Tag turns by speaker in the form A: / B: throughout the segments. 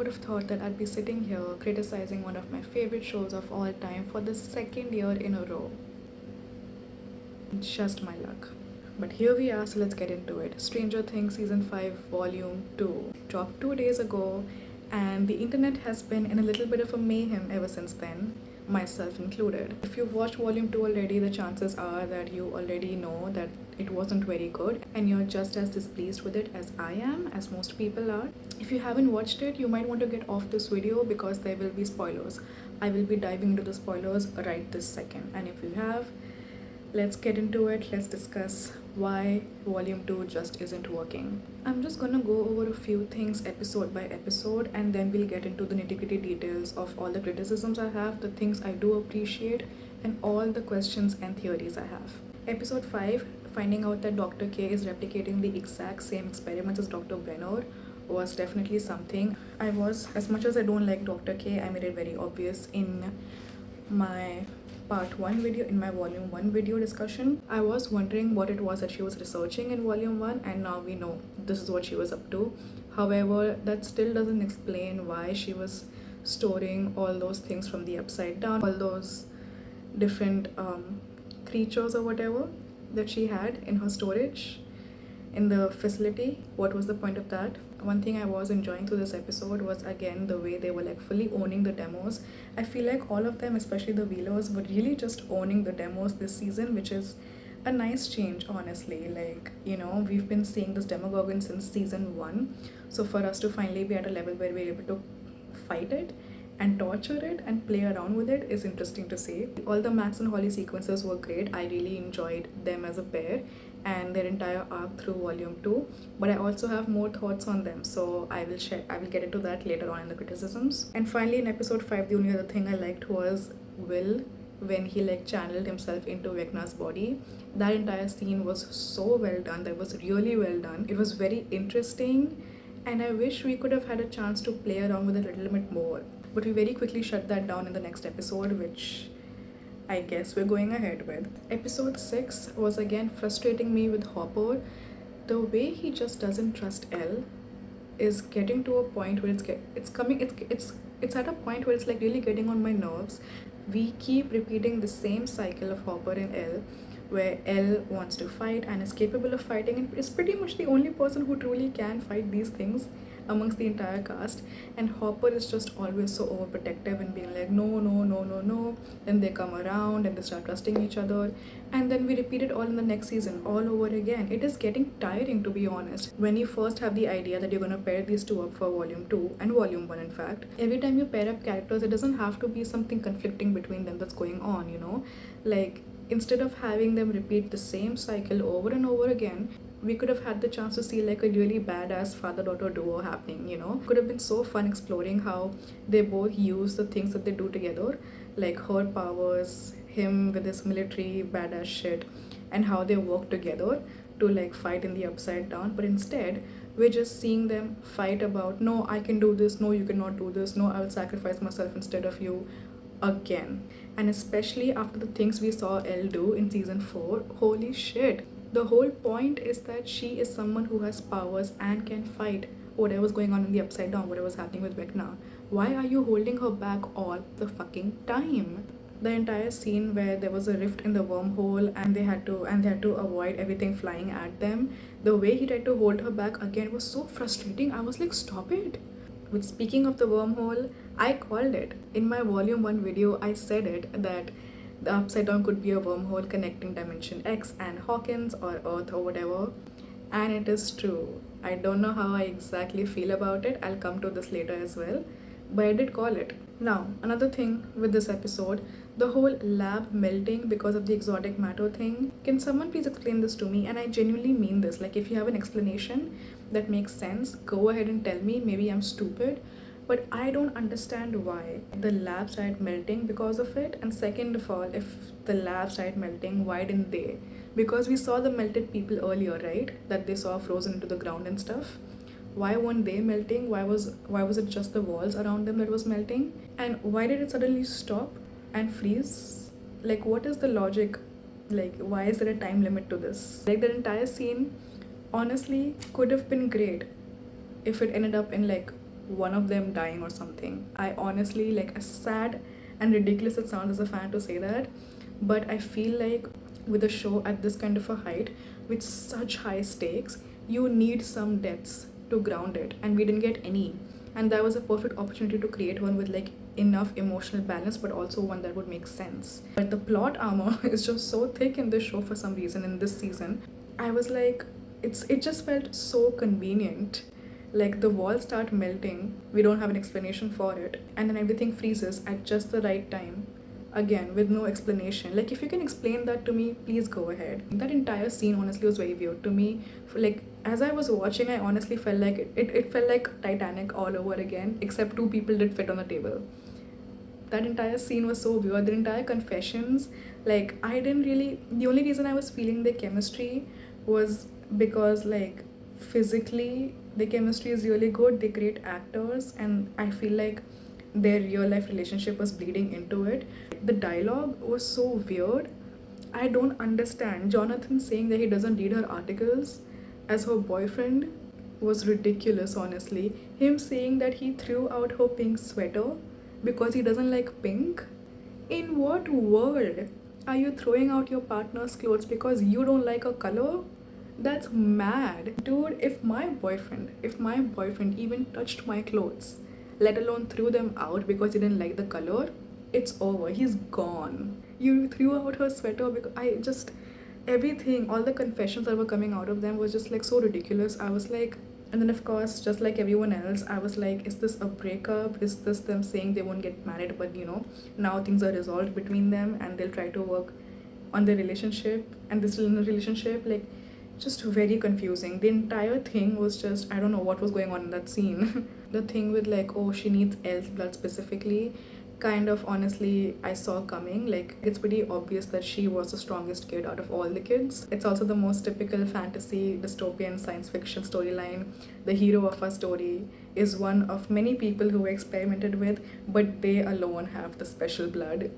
A: would have thought that I'd be sitting here criticizing one of my favorite shows of all time for the second year in a row. Just my luck. But here we are, so let's get into it. Stranger Things Season 5, Volume 2 dropped 2 days ago, and the internet has been in a little bit of a mayhem ever since then, myself included. If you've watched Volume 2 already, the chances are that you already know that it wasn't very good, and you're just as displeased with it as I am, as most people are. If you haven't watched it, you might want to get off this video because there will be spoilers. I will be diving into the spoilers right this second, and if you have, let's get into it. Let's discuss why Volume 2 just isn't working. I'm just gonna go over a few things episode by episode, and then we'll get into the nitty-gritty details of all the criticisms I have, the things I do appreciate, and all the questions and theories I have. Episode 5, finding out that Dr. K is replicating the exact same experiments as Dr. Brenner, was definitely something. As much as I don't like Dr. K, I made it very obvious in my part 1 video, in my volume 1 video discussion. I was wondering what it was that she was researching in volume 1, and now we know this is what she was up to. However, that still doesn't explain why she was storing all those things from the upside down, all those different creatures or whatever that she had in her storage in the facility. What was the point of that? One thing I was enjoying through this episode was again the way they were like fully owning the demos. I feel like all of them, especially the Wheelers, were really just owning the demos this season, which is a nice change, honestly. Like, you know, we've been seeing this Demogorgon since season 1, so for us to finally be at a level where we're able to fight it and torture it and play around with it is interesting to see. All the Max and Holly sequences were great. I really enjoyed them as a pair and their entire arc through volume 2, but I also have more thoughts on them, so I will get into that later on in the criticisms. And finally, in episode 5, the only other thing I liked was Will, when he like channeled himself into Vecna's body. That entire scene was so well done. That was really well done. It was very interesting, and I wish we could have had a chance to play around with it a little bit more, but we very quickly shut that down in the next episode, which I guess we're going ahead with. Episode 6 was again frustrating me with Hopper. The way he just doesn't trust Elle is getting to a point where it's at a point where it's like really getting on my nerves. We keep repeating the same cycle of Hopper and Elle, where Elle wants to fight and is capable of fighting and is pretty much the only person who truly can fight these things amongst the entire cast, and Hopper is just always so overprotective and being like no no no no no. Then they come around and they start trusting each other, and then we repeat it all in the next season all over again. It is getting tiring, to be honest. When you first have the idea that you're going to pair these two up for volume 2 and volume 1, in fact, every time you pair up characters, it doesn't have to be something conflicting between them that's going on, you know. Like, instead of having them repeat the same cycle over and over again, we could have had the chance to see like a really badass father-daughter duo happening, you know. Could have been so fun exploring how they both use the things that they do together, like her powers, him with his military badass shit, and how they work together to like fight in the upside down. But instead, we're just seeing them fight about, no, I can do this, no, you cannot do this, no, I'll sacrifice myself instead of you, again. And especially after the things we saw Elle do in season 4, holy shit. The whole point is that she is someone who has powers and can fight whatever's going on in the upside down, whatever's happening with Vecna. Why are you holding her back all the fucking time? The entire scene where there was a rift in the wormhole and they had to avoid everything flying at them, the way he tried to hold her back again was so frustrating. I was like, stop it. With speaking of the wormhole, I called it. In my volume 1 video, I said it, that the upside down could be a wormhole connecting dimension X and Hawkins or Earth or whatever, and it is true. I don't know how I exactly feel about it. I'll come to this later as well, but I did call it. Now, another thing with this episode, the whole lab melting because of the exotic matter thing. Can someone please explain this to me? And I genuinely mean this. Like, if you have an explanation that makes sense, go ahead and tell me. Maybe I'm stupid, but I don't understand why the lab started melting because of it. And second of all, if the lab started melting, why didn't they? Because we saw the melted people earlier, right? That they saw frozen into the ground and stuff. Why weren't they melting? Why was it just the walls around them that was melting? And why did it suddenly stop and freeze? Like, what is the logic? Like, why is there a time limit to this? Like, the entire scene honestly could have been great if it ended up in like one of them dying or something. I honestly, like, as sad and ridiculous it sounds as a fan to say that, but I feel like with a show at this kind of a height, with such high stakes, you need some deaths to ground it, and we didn't get any. And that was a perfect opportunity to create one with like enough emotional balance, but also one that would make sense. But the plot armor is just so thick in this show for some reason in this season. I was like, it just felt so convenient. Like the walls start melting, we don't have an explanation for it, and then everything freezes at just the right time. Again, with no explanation. Like, if you can explain that to me, please go ahead. That entire scene honestly was very weird to me. Like, as I was watching, I honestly felt like it felt like Titanic all over again, except two people did fit on the table. That entire scene was so weird. The entire confessions, like, I didn't really. The only reason I was feeling the chemistry was because, like, physically, the chemistry is really good. They're great actors, and I feel like their real life relationship was bleeding into it. The dialogue was so weird. I don't understand. Jonathan saying that he doesn't read her articles as her boyfriend was ridiculous, honestly. Him saying that he threw out her pink sweater because he doesn't like pink? In what world are you throwing out your partner's clothes because you don't like a color? That's mad. Dude, if my boyfriend even touched my clothes, let alone threw them out because he didn't like the color, it's over. He's gone. You threw out her sweater because I just everything, all the confessions that were coming out of them was just like so ridiculous. I was like, and then of course, just like everyone else, I was like, is this a breakup? Is this them saying they won't get married, but now things are resolved between them and they'll try to work on their relationship and they're still in a relationship? Like, just very confusing. The entire thing was just, I don't know what was going on in that scene. The thing with like, oh, she needs elf blood specifically, kind of honestly I saw coming. Like, it's pretty obvious that she was the strongest kid out of all the kids. It's also the most typical fantasy dystopian science fiction storyline. The hero of a story is one of many people who were experimented with, but they alone have the special blood.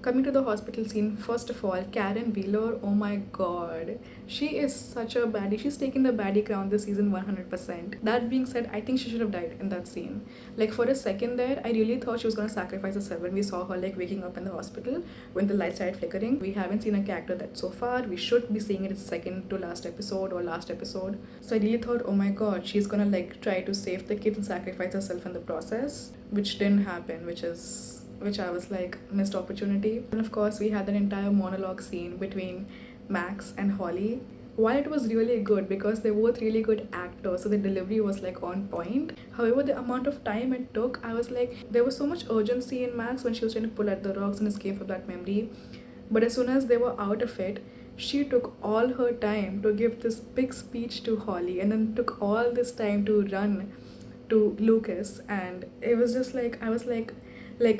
A: Coming to the hospital scene, first of all, Karen Wheeler, oh my god, she is such a baddie. She's taking the baddie crown this season 100%. That being said, I think she should have died in that scene. Like, for a second there, I really thought she was gonna sacrifice herself when we saw her like waking up in the hospital when the lights started flickering. We haven't seen a character that so far. We should be seeing it second to last episode or last episode. So I really thought, oh my god, she's gonna like try to save the kids and sacrifice herself in the process, which didn't happen, which I was like, missed opportunity. And of course, we had an entire monologue scene between Max and Holly. While it was really good because they're both really good actors, so the delivery was like on point. However, the amount of time it took, I was like, there was so much urgency in Max when she was trying to pull at the rocks and escape from that memory. But as soon as they were out of it, she took all her time to give this big speech to Holly and then took all this time to run to Lucas. And it was just like, I was like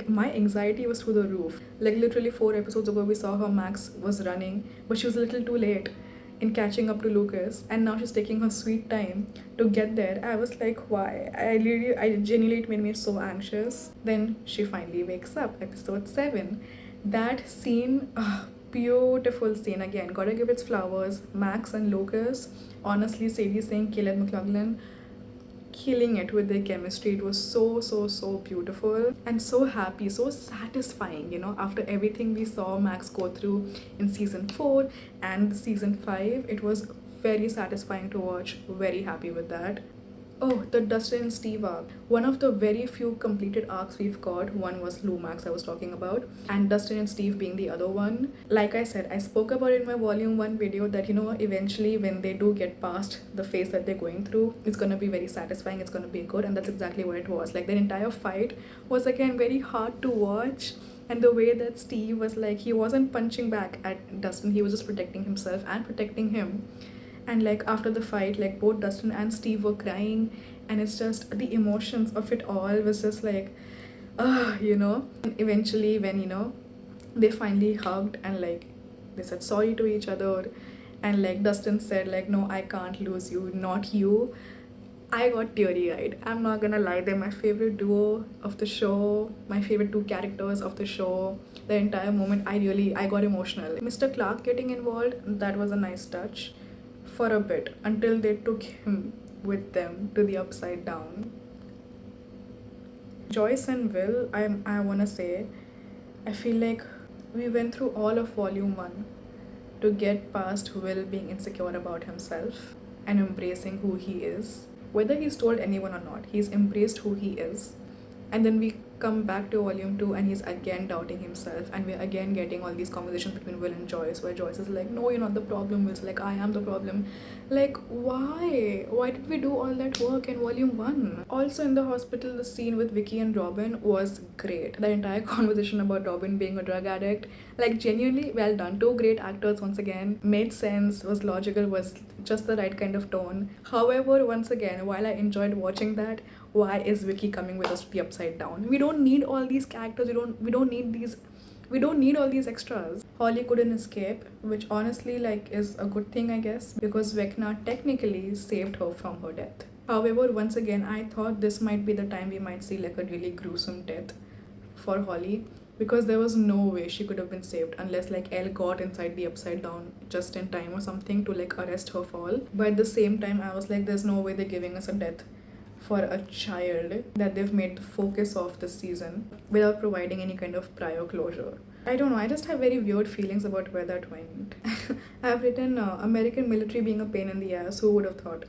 A: my anxiety was through the roof. Like, literally 4 episodes ago we saw her Max was running, but she was a little too late in catching up to Lucas, and now she's taking her sweet time to get there. I was like, why? I genuinely, it made me so anxious. Then she finally wakes up, episode 7. That scene, beautiful scene again. Gotta give its flowers. Max and Lucas, honestly, Sadie saying Caleb McLaughlin, killing it with their chemistry. It was so beautiful and so happy, so satisfying, after everything we saw Max go through in season 4 and season 5. It was very satisfying to watch. Very happy with that. Oh, the Dustin and Steve arc. One of the very few completed arcs we've got. One was Lumax I was talking about, and Dustin and Steve being the other one. Like I said, I spoke about it in my volume 1 video that, eventually when they do get past the phase that they're going through, it's gonna be very satisfying, it's gonna be good, and that's exactly what it was. Like, their entire fight was again very hard to watch. And the way that Steve was like, he wasn't punching back at Dustin, he was just protecting himself and protecting him. And like, after the fight, like, both Dustin and Steve were crying, and it's just the emotions of it all was just like, and eventually when they finally hugged and like they said sorry to each other, and like Dustin said like, no, I can't lose you, not you. I got teary-eyed. I'm not gonna lie, they're my favorite duo of the show, my favorite two characters of the show. The entire moment, I got emotional. Mr. Clark getting involved, that was a nice touch for a bit until they took him with them to the upside down. Joyce and Will, I wanna say, I feel like we went through all of volume 1 to get past Will being insecure about himself and embracing who he is. Whether he's told anyone or not, he's embraced who he is. And then we come back to volume 2 and he's again doubting himself, and we're again getting all these conversations between Will and Joyce where Joyce is like, no, you're not the problem. Will's like, I am the problem. Like, why did we do all that work in volume 1? Also in the hospital, the scene with Vicky and Robin was great. The entire conversation about Robin being a drug addict, like, genuinely well done. Two great actors once again, made sense, was logical, was just the right kind of tone. However, once again, while I enjoyed watching that, why is Vicky coming with us to the upside down? We don't need all these characters. We don't need all these extras. Holly couldn't escape, which honestly like is a good thing, I guess, because Vecna technically saved her from her death. However, once again, I thought this might be the time we might see like a really gruesome death for Holly, because there was no way she could have been saved unless like Elle got inside the upside down just in time or something to like arrest her fall. But at the same time, I was like, there's no way they're giving us a death for a child that they've made the focus of this season without providing any kind of prior closure. I don't know, I just have very weird feelings about where that went. I've written American military being a pain in the ass, who would have thought?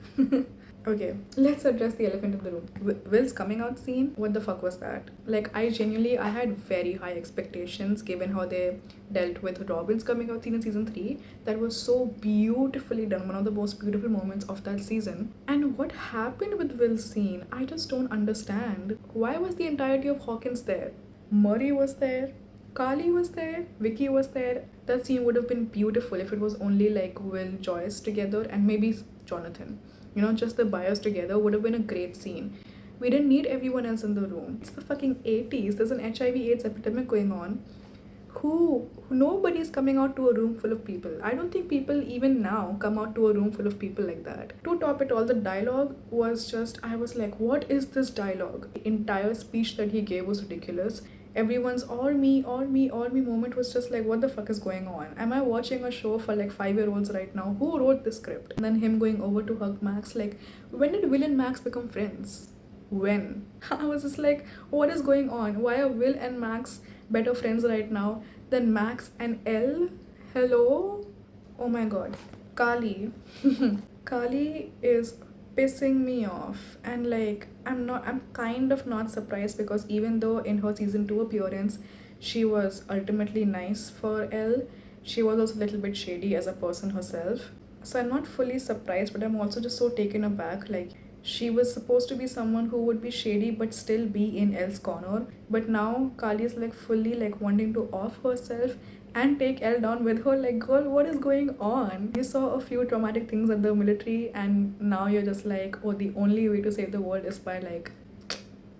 A: Okay, let's address the elephant in the room. Will's coming out scene, what the fuck was that? Like, I had very high expectations given how they dealt with Robin's coming out scene in season 3. That was so beautifully done, one of the most beautiful moments of that season. And what happened with Will's scene, I just don't understand. Why was the entirety of Hawkins there? Murray was there, Carly was there, Vicky was there. That scene would have been beautiful if it was only like Will, Joyce together, and maybe Jonathan. You know, just the bios together would have been a great scene. We didn't need everyone else in the room. It's the fucking 80s. There's an HIV/AIDS epidemic going on. Nobody's coming out to a room full of people. I don't think people even now come out to a room full of people like that. To top it all, the dialogue was just, I was like, what is this dialogue? The entire speech that he gave was ridiculous. Everyone's or me moment was just like, what the fuck is going on? Am I watching a show for like 5-year-olds right now? Who wrote this script? And then him going over to hug Max, like, when did Will and Max become friends? When? I was just like, what is going on? Why are Will and Max better friends right now than Max and Elle? Hello? Oh my god. Kali. Kali is pissing me off, and like I'm kind of not surprised, because even though in her season 2 appearance she was ultimately nice for Elle, she was also a little bit shady as a person herself. So I'm not fully surprised, but I'm also just so taken aback. Like, she was supposed to be someone who would be shady but still be in Elle's corner, but now Kali is like fully like wanting to off herself and take Elle down with her. Like, girl, what is going on? You saw a few traumatic things at the military, and now you're just like, oh, the only way to save the world is by like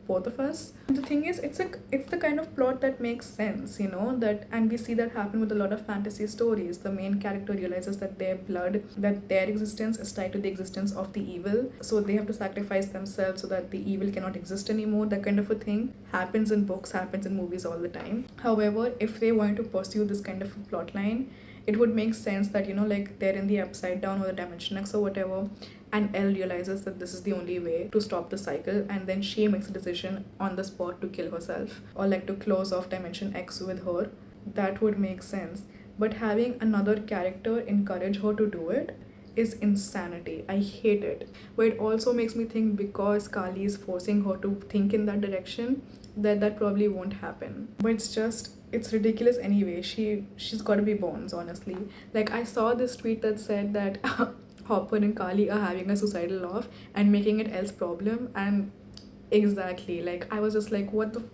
A: both of us. The thing is, it's the kind of plot that makes sense, you know, that, and we see that happen with a lot of fantasy stories. The main character realizes that their existence is tied to the existence of the evil, so they have to sacrifice themselves so that the evil cannot exist anymore. That kind of a thing happens in books, happens in movies all the time. However, if they want to pursue this kind of a plot line, it would make sense that, you know, like, they're in the upside down or the dimension X or whatever, and Elle realizes that this is the only way to stop the cycle, and then she makes a decision on the spot to kill herself, or like to close off dimension X with her. That would make sense. But having another character encourage her to do it is insanity. I hate it. But it also makes me think, because Kali is forcing her to think in that direction, that probably won't happen. But it's ridiculous anyway. She's got to be bones, honestly. Like, I saw this tweet that said that Hopper and Kali are having a suicidal laugh and making it Elle's problem, and exactly, like, I was just like, what the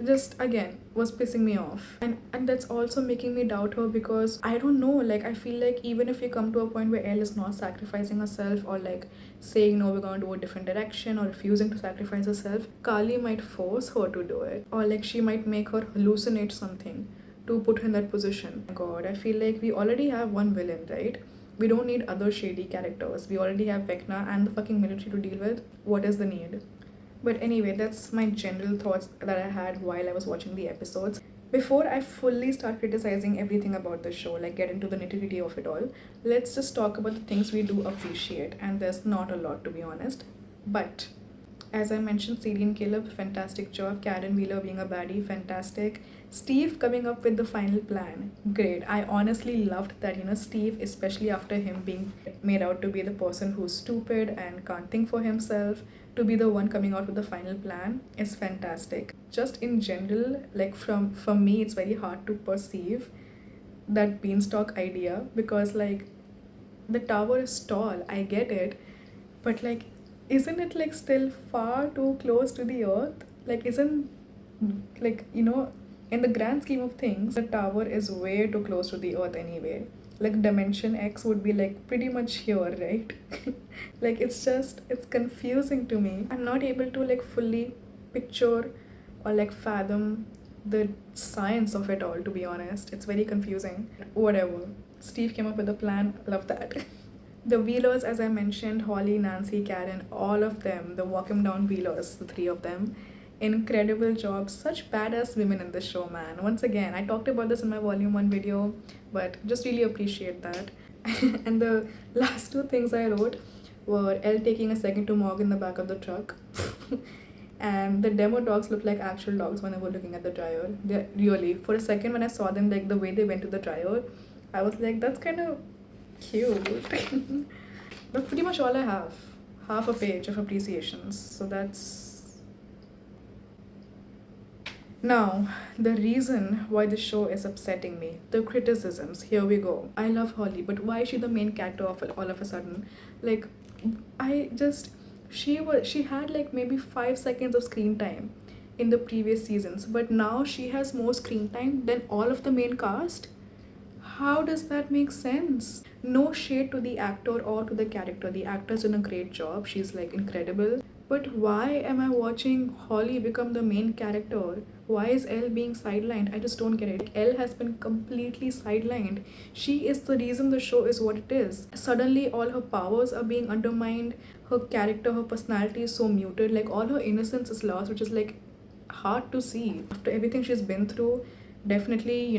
A: just again was pissing me off. And that's also making me doubt her, because I don't know, like, I feel like even if we come to a point where Elle is not sacrificing herself, or like saying no, we're going to do a different direction, or refusing to sacrifice herself, Kali might force her to do it, or like she might make her hallucinate something to put her in that position. God, I feel like we already have one villain, right? We don't need other shady characters. We already have Vecna and the fucking military to deal with. What is the need? But anyway, that's my general thoughts that I had while I was watching the episodes. Before I fully start criticizing everything about the show, like get into the nitty-gritty of it all, let's just talk about the things we do appreciate. And there's not a lot, to be honest. But As I mentioned, Serial Caleb, fantastic job. Karen Wheeler being a baddie, fantastic. Steve coming up with the final plan, great. I honestly loved that, Steve, especially after him being made out to be the person who's stupid and can't think for himself, to be the one coming out with the final plan is fantastic. Just in general, like from me, it's very hard to perceive that beanstalk idea because like the tower is tall, I get it, but like isn't it like still far too close to the earth? Like isn't like in the grand scheme of things the tower is way too close to the earth anyway. Like dimension X would be like pretty much here, right? Like it's confusing to me. I'm not able to like fully picture or like fathom the science of it all, to be honest. It's very confusing. Whatever. Steve came up with a plan. Love that. The Wheelers, as I mentioned, Holly, Nancy, Karen, all of them, the Walk 'em Down Wheelers, the three of them, incredible job. Such badass women in this show, man. Once again, I talked about this in my volume 1 video, but just really appreciate that. And the last two things I wrote were Elle taking a second to mog in the back of the truck. And the demo dogs look like actual dogs when I was looking at the dryer. They really, for a second when I saw them, like the way they went to the dryer, I was like, that's kind of cute. That's pretty much all I have. Half a page of appreciations. So that's. Now, the reason why the show is upsetting me, the criticisms, here we go. I love Holly, but why is she the main character of it all of a sudden? Like, I just. She had like maybe 5 seconds of screen time in the previous seasons, but now she has more screen time than all of the main cast. How does that make sense? No shade to the actor or to the character. The actor's done a great job. She's like incredible. But why am I watching Holly become the main character? Why is Elle being sidelined? I just don't get it. Like, Elle has been completely sidelined. She is the reason the show is what it is. Suddenly, all her powers are being undermined. Her character, her personality is so muted. Like, all her innocence is lost, which is like hard to see. After everything she's been through, definitely,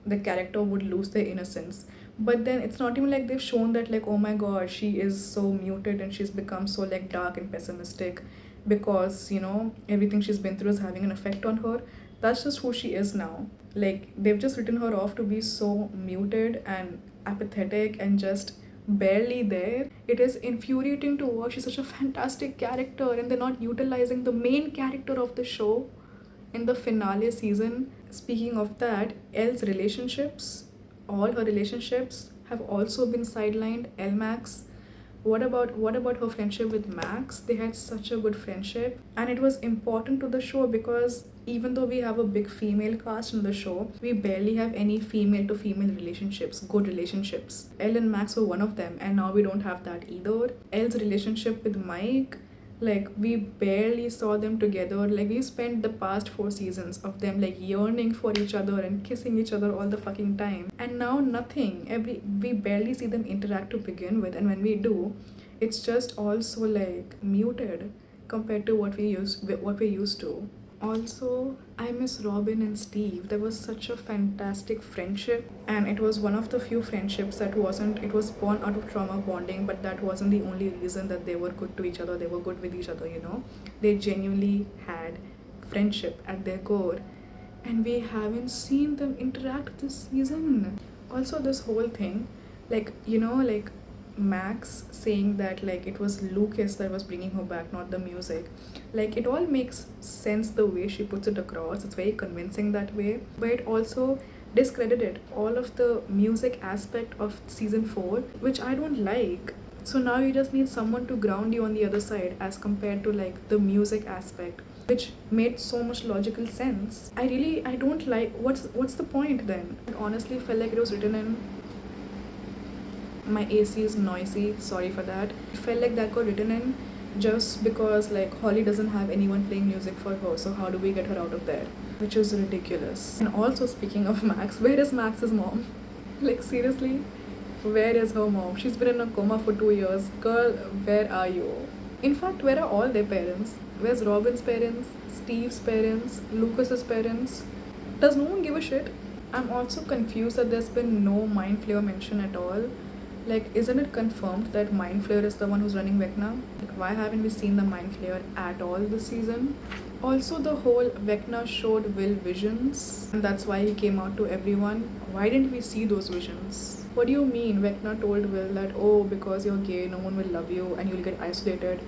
A: the character would lose their innocence. But then it's not even like they've shown that like, oh my god, she is so muted and she's become so like dark and pessimistic because everything she's been through is having an effect on her. That's just who she is now. Like they've just written her off to be so muted and apathetic and just barely there. It is infuriating to watch. She's such a fantastic character and they're not utilizing the main character of the show in the finale season. Speaking of that, Elle's relationships, all her relationships have also been sidelined. Elle Max. What about her friendship with Max? They had such a good friendship. And it was important to the show because even though we have a big female cast in the show, we barely have any female to female relationships, good relationships. Elle and Max were one of them, and now we don't have that either. Elle's relationship with Mike, like we barely saw them together. Like we spent the past 4 seasons of them like yearning for each other and kissing each other all the fucking time, and now nothing. We barely see them interact to begin with, and when we do, it's just also like muted compared to what we used to. Also, I miss Robin and Steve. There was such a fantastic friendship, and it was one of the few friendships that it was born out of trauma bonding, but that wasn't the only reason that they were good to each other. They were good with each other. They genuinely had friendship at their core, and we haven't seen them interact this season. Also, this whole thing, like Max saying that like it was Lucas that was bringing her back, not the music. Like it all makes sense the way she puts it across. It's very convincing that way, but it also discredited all of the music aspect of season 4, which I don't like. So now you just need someone to ground you on the other side as compared to like the music aspect, which made so much logical sense. I don't like what's the point then? It honestly felt like it was written in. My AC is noisy, sorry for that. It felt like that got written in just because like Holly doesn't have anyone playing music for her, so how do we get her out of there? Which is ridiculous. And also, speaking of Max, where is Max's mom? Like seriously, where is her mom? She's been in a coma for 2 years. Girl, where are you? In fact, where are all their parents? Where's Robin's parents, Steve's parents, Lucas's parents? Does no one give a shit? I'm also confused that there's been no Mind Flayer mention at all. Like, isn't it confirmed that Mind Flayer is the one who's running Vecna? Like, why haven't we seen the Mind Flayer at all this season? Also, the whole Vecna showed Will visions, and that's why he came out to everyone. Why didn't we see those visions? What do you mean? Vecna told Will that, oh, because you're gay, no one will love you and you'll get isolated.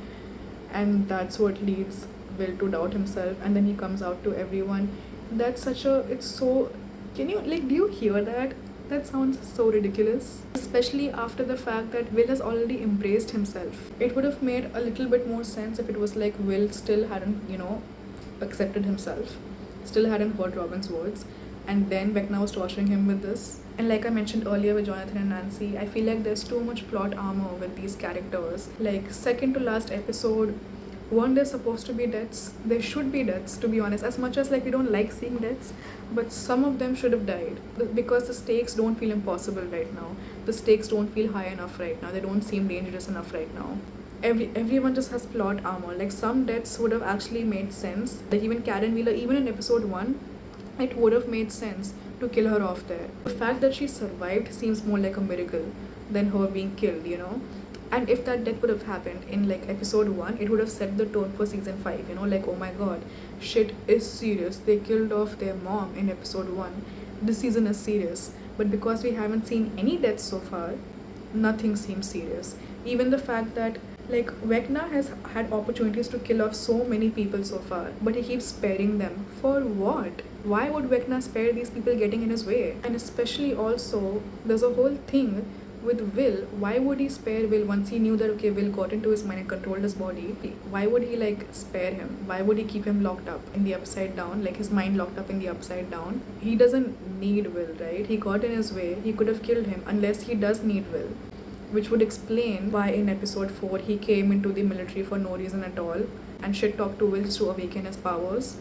A: And that's what leads Will to doubt himself, and then he comes out to everyone. That's such a. It's so. Can you, like, do you hear that? That sounds so ridiculous. Especially after the fact that Will has already embraced himself. It would have made a little bit more sense if it was like Will still hadn't, accepted himself, still hadn't heard Robin's words, and then Vecna was torturing him with this. And like I mentioned earlier with Jonathan and Nancy, I feel like there's too much plot armor with these characters. Like, second to last episode, weren't there supposed to be deaths? There should be deaths, to be honest. As much as like we don't like seeing deaths, but some of them should have died because the stakes don't feel impossible right now. The stakes don't feel high enough right now. They don't seem dangerous enough right now. Everyone just has plot armor. Like, some deaths would have actually made sense. Like, even Karen Wheeler, even in episode 1, it would have made sense to kill her off there. The fact that she survived seems more like a miracle than her being killed. And if that death would have happened in like episode 1, it would have set the tone for season 5, like, oh my god, shit is serious. They killed off their mom in episode 1. This season is serious. But because we haven't seen any deaths so far, nothing seems serious. Even the fact that, like, Vecna has had opportunities to kill off so many people so far, but he keeps sparing them. For what? Why would Vecna spare these people getting in his way? And especially also, there's a whole thing with Will. Why would he spare Will once he knew that, okay, Will got into his mind and controlled his body? Why would he, like, spare him? Why would he keep him locked up in the upside down, like his mind locked up in the upside down? He doesn't need Will, right? He got in his way. He could have killed him unless he does need Will, which would explain why in episode 4 he came into the military for no reason at all and shit talked to Will just to awaken his powers.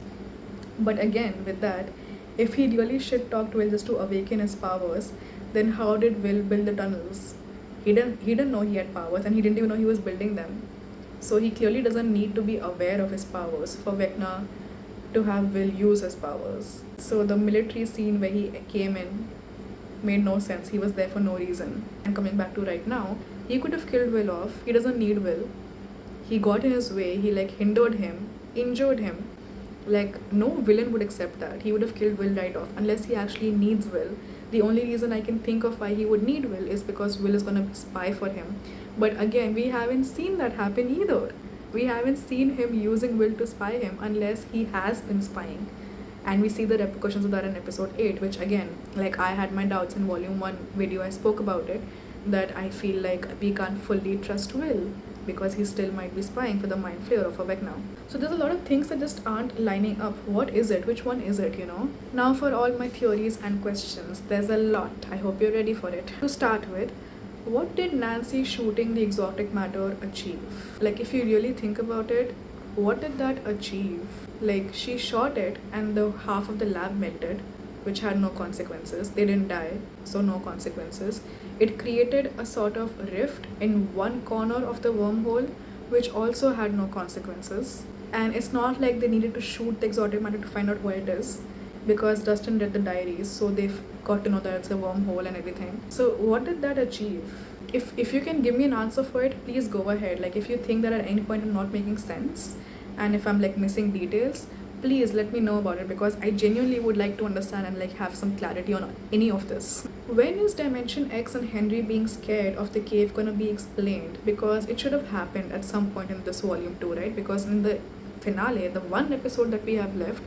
A: But again, with that, if he really shit talked Will just to awaken his powers, then how did Will build the tunnels? He didn't know he had powers, and he didn't even know he was building them. So he clearly doesn't need to be aware of his powers for Vecna to have Will use his powers. So the military scene where he came in made no sense. He was there for no reason. And coming back to right now, he could have killed Will off. He doesn't need Will. He got in his way. He, like, hindered him, injured him. Like, no villain would accept that. He would have killed Will right off unless he actually needs Will. The only reason I can think of why he would need Will is because Will is gonna spy for him. But again, we haven't seen that happen either. We haven't seen him using Will to spy him unless he has been spying. And we see the repercussions of that in episode 8, which again, like, I had my doubts in volume 1 video, I spoke about it, that I feel like we can't fully trust Will because he still might be spying for the Mind Flayer or for Vecna. So there's a lot of things that just aren't lining up. What is it? Which one is it, Now for all my theories and questions, there's a lot. I hope you're ready for it. To start with, what did Nancy shooting the exotic matter achieve? Like, if you really think about it, what did that achieve? Like, she shot it and the half of the lab melted, which had no consequences. They didn't die, so no consequences. It created a sort of rift in one corner of the wormhole, which also had no consequences. And it's not like they needed to shoot the exotic matter to find out what it is, because Dustin read the diaries, so they've got to know that it's a wormhole and everything. So what did that achieve? If you can give me an answer for it, please go ahead. Like, if you think that at any point I'm not making sense, and if I'm, like, missing details, please let me know about it, because I genuinely would like to understand and, like, have some clarity on any of this. When is Dimension X and Henry being scared of the cave gonna be explained? Because it should have happened at some point in this volume 2, right? Because in the finale, the one episode that we have left,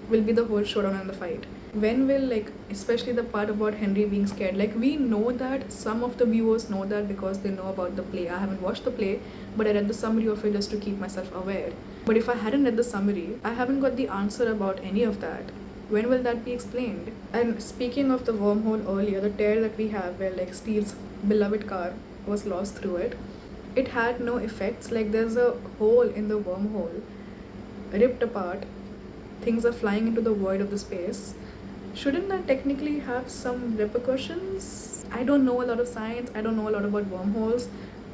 A: will be the whole showdown and the fight. When will, like, especially the part about Henry being scared, like, we know that, some of the viewers know that because they know about the play. I haven't watched the play, but I read the summary of it just to keep myself aware. But if I hadn't read the summary, I haven't got the answer about any of that. When will that be explained? And speaking of the wormhole earlier, the tear that we have where, like, Steve's beloved car was lost through it, it had no effects. Like, there's a hole in the wormhole, ripped apart, things are flying into the void of the space. Shouldn't that technically have some repercussions? I don't know a lot of science, I don't know a lot about wormholes,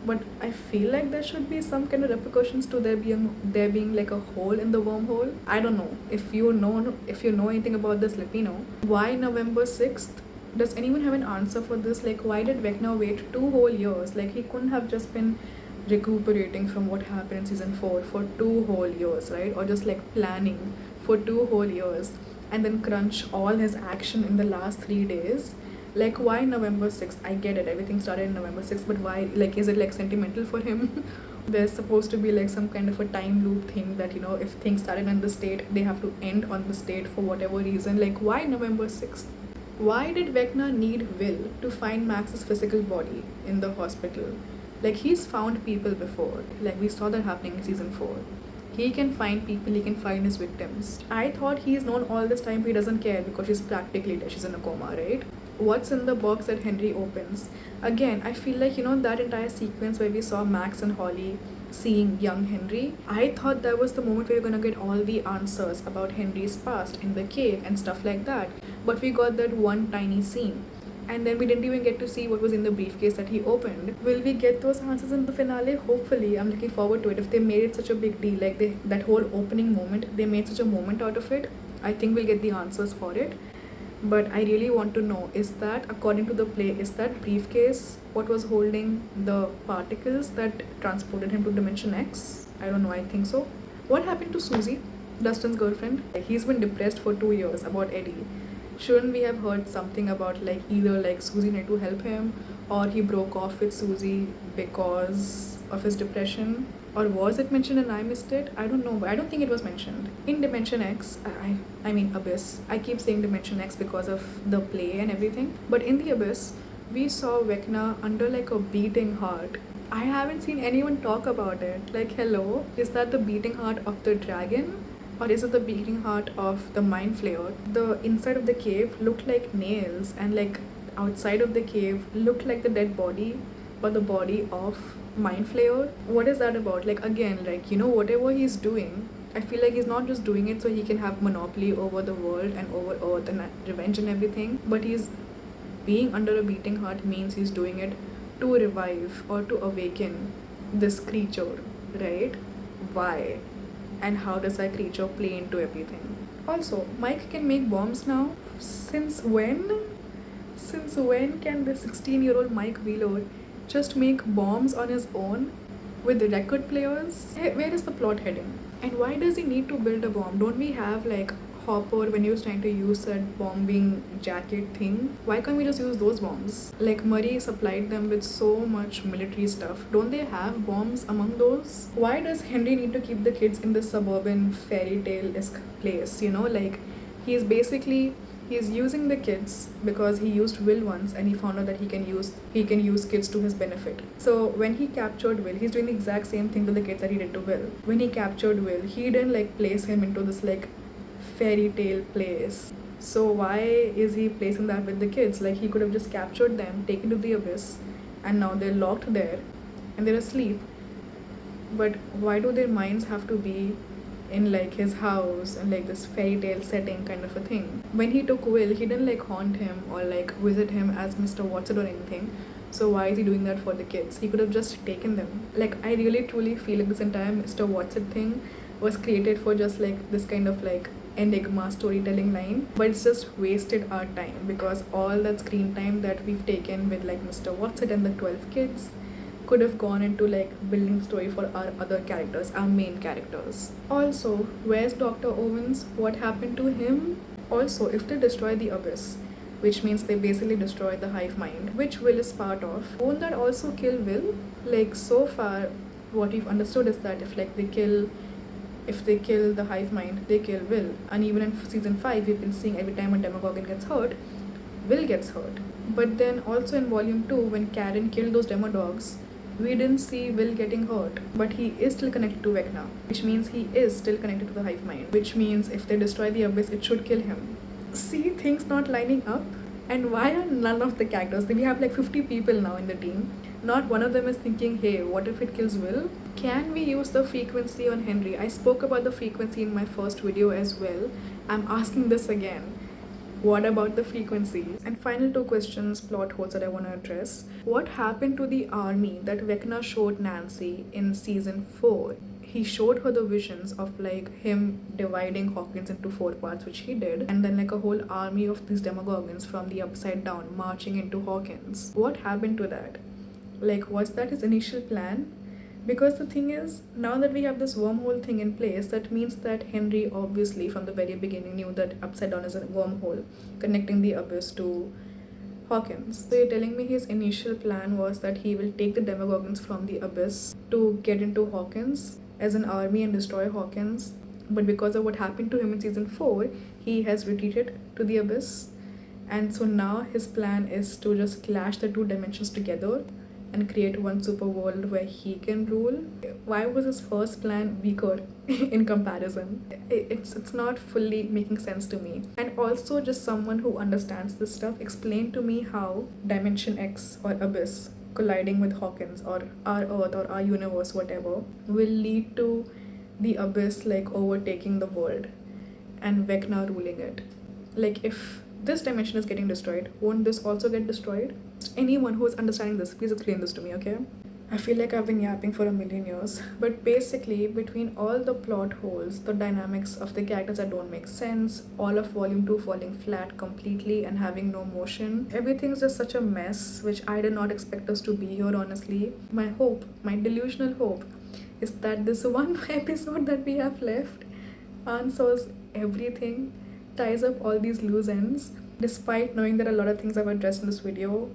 A: but I feel like there should be some kind of repercussions to there being like a hole in the wormhole. I don't know. If you know anything about this, let me know. Why November 6th? Does anyone have an answer for this? Like, why did Vecna wait 2 whole years? Like, he couldn't have just been recuperating from what happened in season 4 for 2 whole years, right? Or just like planning for 2 whole years and then crunch all his action in the last 3 days. Like, why November 6th? I get it, everything started in November 6th, but why? Like, is it like sentimental for him? There's supposed to be like some kind of a time loop thing that, you know, if things started on this date, they have to end on this date for whatever reason. Like, why November 6th? Why did Vecna need Will to find Max's physical body in the hospital? Like, he's found people before. Like, we saw that happening in season 4. He can find people, he can find his victims. I thought he's known all this time, but he doesn't care because she's practically dead. She's in a coma, right? What's in the box that Henry opens? Again, I feel like, you know, that entire sequence where we saw Max and Holly seeing young Henry, I thought that was the moment where we're gonna get all the answers about Henry's past in the cave and stuff like that. But we got that one tiny scene. And then we didn't even get to see what was in the briefcase that he opened. Will we get those answers in the finale? Hopefully. I'm looking forward to it. If they made it such a big deal, like that whole opening moment, they made such a moment out of it, I think we'll get the answers for it. But I really want to know, is that, according to the play, is that briefcase what was holding the particles that transported him to Dimension X? I don't know, I think so. What happened to Susie, Dustin's girlfriend? He's been depressed for 2 years about Eddie. Shouldn't we have heard something about like either like Susie needed to help him, or he broke off with Susie because of his depression? Or was it mentioned and I missed it? I don't know, but I don't think it was mentioned. In Dimension X, I mean Abyss, I keep saying Dimension X because of the play and everything, but in the Abyss, we saw Vecna under like a beating heart. I haven't seen anyone talk about it. Like, hello, is that the beating heart of the dragon? Or is it the beating heart of the mind flayer? The inside of the cave looked like nails, and like outside of the cave looked like the dead body or the body of mind flayer. What is that about? Like, again, like, you know, whatever he's doing, I feel like he's not just doing it so he can have monopoly over the world and over Earth and revenge and everything, but he's being under a beating heart means he's doing it to revive or to awaken this creature, right? Why? And how does that creature play into everything? Also, Mike can make bombs now. Since when? Since when can the 16-year-old Mike Wheeler just make bombs on his own with the record players? Hey, where is the plot heading? And why does he need to build a bomb? Don't we have like Hopper when he was trying to use that bombing jacket thing? Why can't we just use those bombs? Like, Murray supplied them with so much military stuff. Don't they have bombs among those? Why does Henry need to keep the kids in this suburban fairy tale-esque place? You know, like, he's using the kids because he used Will once and he found out that he can use kids to his benefit. So when he captured Will, he's doing the exact same thing to the kids that he did to Will. When he captured Will, he didn't like place him into this like fairy tale place. So why is he placing that with the kids? Like, he could have just captured them, taken to the abyss, and now they're locked there and they're asleep. But why do their minds have to be in like his house and like this fairy tale setting kind of a thing? When he took Will, he didn't like haunt him or like visit him as Mr. Watson or anything. So why is he doing that for the kids? He could have just taken them. Like, I really truly feel like this entire Mr. Watson thing was created for just like this kind of like enigma storytelling line, but it's just wasted our time because all that screen time that we've taken with like Mr. Watson and the 12 kids could have gone into like building story for our other characters, our main characters. Also, where's Dr. Owens? What happened to him? Also, if they destroy the abyss, which means they basically destroy the hive mind, which Will is part of, won't that also kill Will? Like, so far what we've understood is that if they kill the hive mind, they kill Will. And even in season 5, we've been seeing every time a Demogorgon gets hurt, Will gets hurt. But then also in volume 2, when Karen killed those Demodogs, we didn't see Will getting hurt. But he is still connected to Vecna, which means he is still connected to the hive mind. Which means if they destroy the abyss, it should kill him. See things not lining up? And why are none of the characters? We have like 50 people now in the team. Not one of them is thinking, hey, what if it kills Will? Can we use the frequency on Henry? I spoke about the frequency in my first video as well. I'm asking this again. What about the frequency? And final 2 questions, plot holes that I want to address. What happened to the army that Vecna showed Nancy in season 4? he showed her the visions of like him dividing Hawkins into 4 parts, which he did, and then like a whole army of these demogorgons from the upside down marching into Hawkins. What happened to that? Like, was that his initial plan? Because the thing is, now that we have this wormhole thing in place, that means that Henry obviously from the very beginning knew that upside down is a wormhole connecting the abyss to Hawkins. So you're telling me his initial plan was that he will take the Demogorgons from the abyss to get into Hawkins as an army and destroy Hawkins, but because of what happened to him in season 4, he has retreated to the abyss, and so now his plan is to just clash the 2 dimensions together and create one super world where he can rule. Why was his first plan weaker in comparison? It's not fully making sense to me. And also, just someone who understands this stuff, explain to me how Dimension X or Abyss colliding with Hawkins or our Earth or our universe, whatever, will lead to the Abyss like overtaking the world and Vecna ruling it. Like, if this dimension is getting destroyed, won't this also get destroyed? Anyone who is understanding this, please explain this to me, okay? I feel like I've been yapping for a million years, but basically, between all the plot holes, the dynamics of the characters that don't make sense, all of Volume 2 falling flat completely and having no motion, everything's just such a mess, which I did not expect us to be here, honestly. My hope, my delusional hope, is that this one episode that we have left answers everything, ties up all these loose ends, despite knowing that a lot of things I've addressed in this video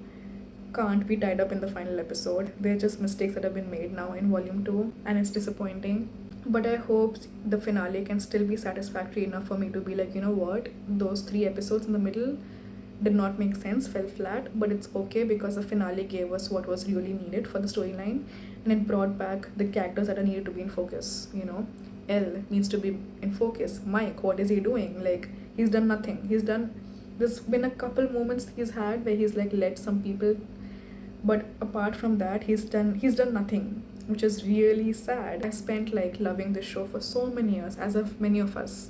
A: can't be tied up in the final episode. They're just mistakes that have been made now in Volume 2, and it's disappointing. But I hope the finale can still be satisfactory enough for me to be like, you know what, those 3 episodes in the middle did not make sense, fell flat, but it's okay because the finale gave us what was really needed for the storyline, and it brought back the characters that are needed to be in focus, you know. Elle needs to be in focus. Mike, what is he doing? Like, he's done nothing. There's been a couple moments he's had where he's like led some people, but apart from that, he's done nothing, which is really sad. I spent like loving this show for so many years, as of many of us,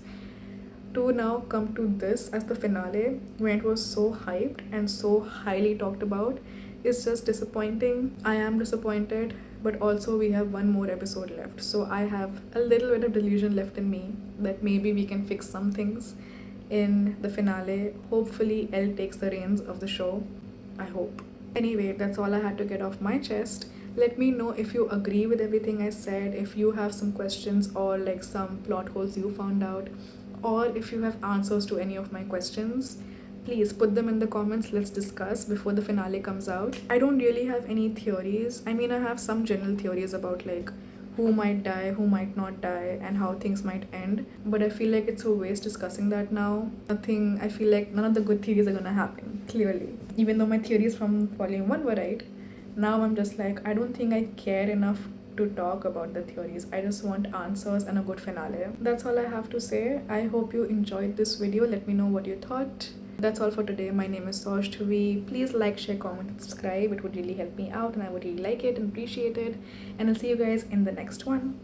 A: to now come to this as the finale when it was so hyped and so highly talked about. It's just disappointing. I am disappointed, but also we have one more episode left, so I have a little bit of delusion left in me that maybe we can fix some things in the finale. Hopefully Elle takes the reins of the show. I hope. Anyway, that's all I had to get off my chest. Let me know if you agree with everything I said, if you have some questions or like some plot holes you found out, or if you have answers to any of my questions. Please put them in the comments. Let's discuss before the finale comes out. I don't really have any theories. I mean, I have some general theories about like who might die, who might not die, and how things might end. But I feel like it's a waste discussing that now. I feel like none of the good theories are gonna happen, clearly. Even though my theories from Volume 1 were right, now I'm just like, I don't think I care enough to talk about the theories. I just want answers and a good finale. That's all I have to say. I hope you enjoyed this video. Let me know what you thought. That's all for today. My name is Saujthuvi. Please like, share, comment, and subscribe. It would really help me out and I would really like it and appreciate it. And I'll see you guys in the next one.